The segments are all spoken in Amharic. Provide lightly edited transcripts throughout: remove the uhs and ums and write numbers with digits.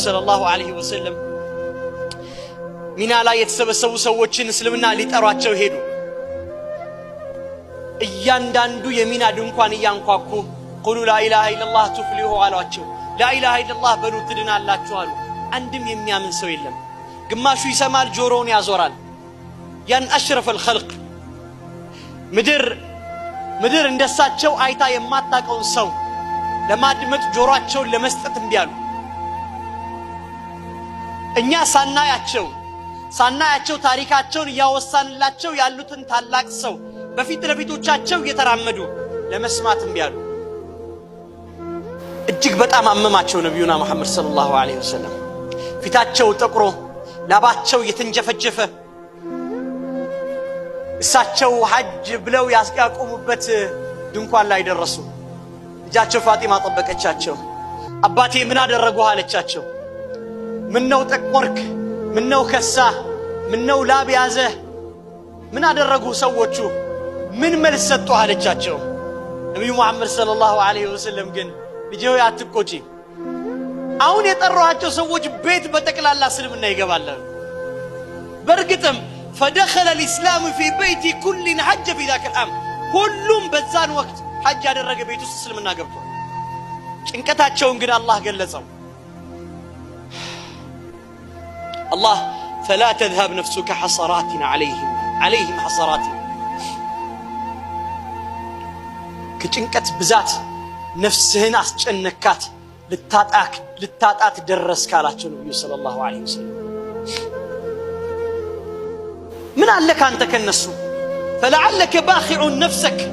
ሰለላሁ ዐለይሂ ወሰለም ሚና ላይ የተሰበሰቡ ሰዎችን እስልምና ሊጠሯቸው ሄዱ። እያንዳንዱ የሚና ድንኳን እያንኳኩ ቁሉ ላኢላሃ ኢላላህ ቱፍሊሁ አሏቸው። ላኢላሃ ኢላላህ በሉ ትድናላችሁ አሉ። አንድም የሚያምን ሰው የለም። ግማሹ ይሰማል፣ ጆሮውን ያዞራል። ያን አሽረፈል ኸልቅ ምድር እንደሳቸው አይታ የማታቀውን ሰው ለማድመጥ ጆሮአቸውን ለመስጠት እምቢ አሉ። እኛ ሳናያቸው ታሪካቸውን እያወሳንላቸው ያሉትን ታላቅ ሰው በፊት ለፊቶቻቸው እየተራመዱ ለመስማት እምቢ አሉ። እጅግ በጣም አመማቸው ነብዩና መሐመድ ሰለላሁ ዐለይሂ ወሰለም። ፊታቸው ጠቁሮ ላባቸው እየተንጀፈጀፈ እሳቸው ሐጅ ብለው ያስቆሙበት ድንኳን ላይ ደረሱ። ልጃቸው ፋጢማ ጠበቀቻቸው። አባቴ ምን አደረጉ አለቻቸው። ምን ነው ጠቆርክ? ምን ነው ከሳ? ምን ነው ላብ ያዘህ? ምን አደረጉ ሰዎቹ? ምን መልስ ሰጡ አለቻቸው። ነብዩ መሐመድ ሰለላሁ ዐለይሂ ወሰለም ግን ልጄ ሆይ አትቆጪ፣ አሁን የጠራኋቸው ሰዎች ቤት በጠቅላላ እስልምና ይገባሉ። በርግጥም فدخل الإسلام في بيت كل حج في ذاك العام ሁሉም በዛን ወቅት ሐጅ ያደረገ ቤት ውስጥ እስልምና ገብቷል። ጭንቀታቸውን ግን አላህ ገለጸው። الله فلا تذهب نفسك حسرات عليهم حسرات كጭንቀት ብዛት ነፍስህን አስጨነካት ልታጣት ደረስክ አላቸው ነብዩ ሰለላሁ ዐለይሂ ወሰለም። من علك أنت كالنسو فلعلك باخع نفسك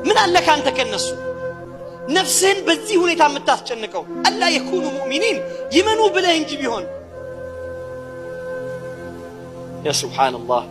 من علك أنت كالنسو نفسهن بزيه ونيتام التاسجنكو ألا يكونوا مؤمنين يمنوا بلا ينجبيهون يا سبحان الله.